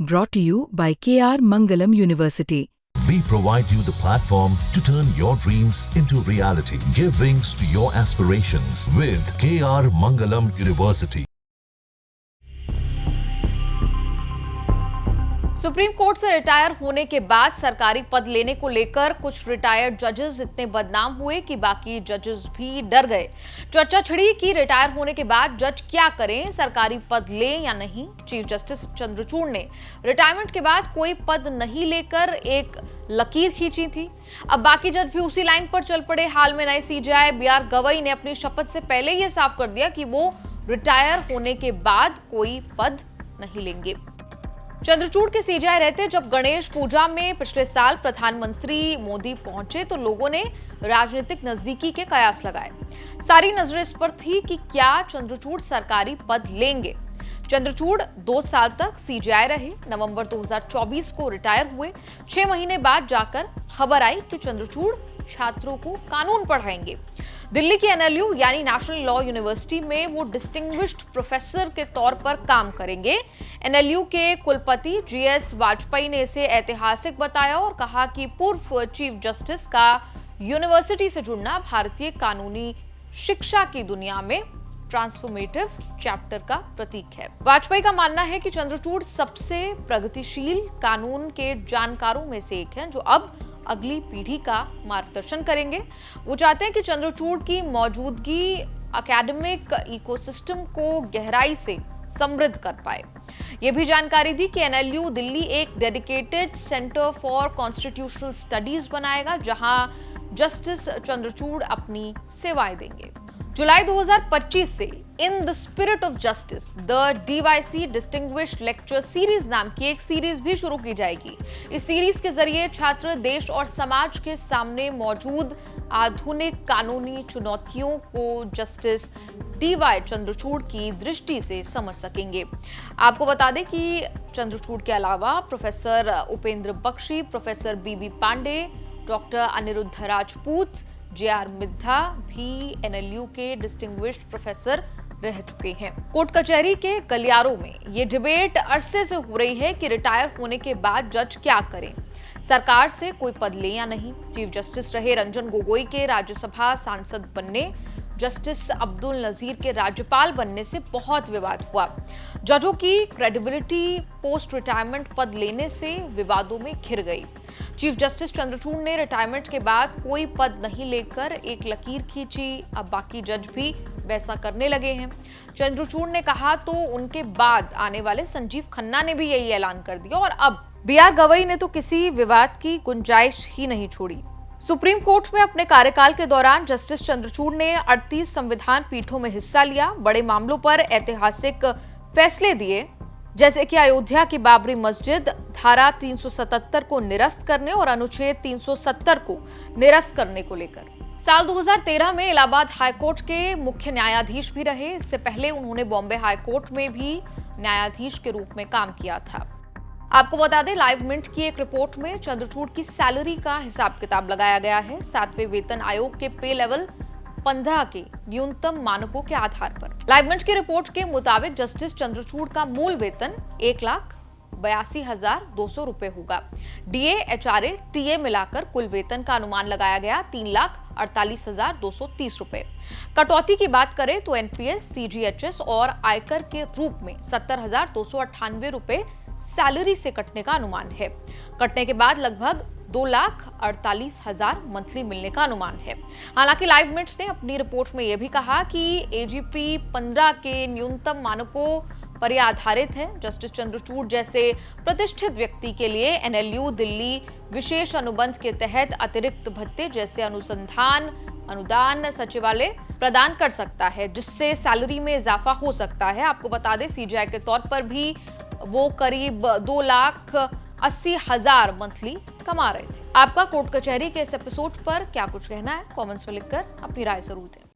Brought to you by KR Mangalam University. We provide you the platform to turn your dreams into reality. Give wings to your aspirations with KR Mangalam University. Supreme court से retire होने के बाद सरकारी पद लेने को लेकर कुछ रिटायर्ड जजेस इतने बदनाम हुए कि बाकी जजेस भी डर गए। चर्चा छिड़ी कि रिटायर होने के बाद जज क्या करें, सरकारी पद लें या नहीं। चीफ जस्टिस चंद्रचूड़ ने रिटायरमेंट के बाद कोई पद नहीं लेकर एक लकीर खींची थी। अब बाकी जज भी उसी लाइन पर चल पड़े। हाल में नए सीजेआई बीआर गवई ने अपनी शपथ से पहले यह साफ कर दिया कि वो रिटायर होने के बाद कोई पद नहीं लेंगे। चंद्रचूड़ के सीजेआई रहते जब गणेश पूजा में पिछले साल प्रधानमंत्री मोदी पहुंचे तो लोगों ने राजनीतिक नजदीकी के कयास लगाए। सारी नजरें इस पर थी कि क्या चंद्रचूड़ सरकारी पद लेंगे। चंद्रचूड़ 2 साल तक सीजेआई रहे। नवंबर 2024 को रिटायर हुए। 6 महीने बाद जाकर खबर आई कि चंद्रचूड़ छात्रों को कानून पढ़ाएंगे। दिल्ली की एनएलयू यानी नेशनल लॉ यूनिवर्सिटी में वो डिस्टिंग्विश्ड प्रोफेसर के तौर पर काम करेंगे। एनएलयू के कुलपति जीएस वाजपेयी ने इसे ऐतिहासिक बताया और कहा कि पूर्व चीफ जस्टिस का यूनिवर्सिटी से जुड़ना भारतीय कानूनी शिक्षा की दुनिया में ट्रांसफॉर्मेटिव चैप्टर का प्रतीक है। वाजपेयी का मानना है कि चंद्रचूड़ सबसे प्रगतिशील कानून के जानकारों में से एक हैं जो अब अगली पीढ़ी का मार्गदर्शन करेंगे। वो चाहते हैं कि चंद्रचूड़ की मौजूदगी एकेडमिक इकोसिस्टम को गहराई से समृद्ध कर पाए। यह भी जानकारी दी कि एनएलयू दिल्ली एक dedicated centre for constitutional studies बनाएगा जहां जस्टिस चंद्रचूड़ अपनी सेवाएं देंगे। जुलाई 2025 से in the spirit of justice the DYC distinguished lecture series नाम की एक सीरीज भी शुरू की जाएगी। इस सीरीज के जरिए छात्र देश और समाज के सामने मौजूद आधुनिक कानूनी चुनौतियों को जस्टिस डीवाई चंद्रचूड़ की दृष्टि से समझ सकेंगे। आपको बता दें कि चंद्रचूड़ के अलावा प्रोफेसर उपेंद्र बख्शी, प्रोफेसर बीबी पांडे, डॉक्टर अनिरुद्ध राजपूत, जेआर मिद्धा भी एनएलयू के डिस्टिंग्विश्ड प्रोफेसर रह चुके हैं। कोर्ट कचहरी के गलियारों में ये डिबेट अरसे से हो रही है कि रिटायर होने के बाद जज क्या करें, सरकार से कोई पद ले या नहीं। चीफ जस्टिस रहे रंजन गोगोई के राज्यसभा सांसद बनने, जस्टिस अब्दुल नजीर के राज्यपाल बनने से बहुत विवाद हुआ। जजों की क्रेडिबिलिटी पोस्ट रिटायरमेंट पद लेने से विवादों में घिर गई। चीफ जस्टिस चंद्रचूड़ ने रिटायरमेंट के बाद कोई पद नहीं लेकर एक लकीर खींची। अब बाकी जज भी वैसा करने लगे हैं। चंद्रचूड़ ने कहा तो उनके बाद आने वाले संजीव खन्ना ने भी यही ऐलान कर दिया और अब बीआर गवई ने तो किसी विवाद की गुंजाइश ही नहीं छोड़ी। सुप्रीम कोर्ट में अपने कार्यकाल के दौरान जस्टिस चंद्रचूड़ ने 38 संविधान पीठों में हिस्सा लिया। बड़े मामलों पर ऐतिहासिक फैसले दिए, जैसे कि अयोध्या की बाबरी मस्जिद, धारा 377 को निरस्त करने और अनुच्छेद 370 को निरस्त करने को लेकर। साल 2013 में इलाहाबाद हाईकोर्ट के मुख्य न्यायाधीश भी रहे। इससे पहले उन्होंने बॉम्बे हाईकोर्ट में भी न्यायाधीश के रूप में काम किया था। आपको बता दें, लाइव मिंट की एक रिपोर्ट में चंद्रचूड़ की सैलरी का हिसाब किताब लगाया गया है। 7वें वेतन आयोग के पे लेवल 15 के न्यूनतम मानकों के आधार पर। लाइव मिंट की रिपोर्ट के मुताबिक जस्टिस चंद्रचूड़ का मूल वेतन 1,82,200 रुपए होगा। डीए, एचआरए, टीए मिलाकर कुल वेतन का अनुमान लगाया गया 3,48,230 रुपए। कटौती की बात करें तो एनपीएस, सीजीएचएस और आयकर के रूप में 70,298 रुपए सैलरी से कटने का अनुमान है। कटने के बाद लगभग 2,48,000 मंथली मिलने का अनुमान है। हालांकि लाइव मिंट ने अपनी रिपोर्ट में यह भी कहा कि एजीपी 15 के न्यूनतम मानकों पर यह आधारित है। जस्टिस चंद्रचूड़ जैसे प्रतिष्ठित व्यक्ति के लिए एनएलयू दिल्ली विशेष अनुबंध के तहत अतिरिक्त भत्ते जैसे अनुसंधान अनुदान सचिवालय प्रदान कर सकता है, जिससे सैलरी में इजाफा हो सकता है। आपको बता दें, सीजीआई के तौर पर भी वो करीब 2,80,000 मंथली कमा रहे थे। आपका कोर्ट कचहरी के इस एपिसोड पर क्या कुछ कहना है, कमेंट्स में लिखकर अपनी राय जरूर दें।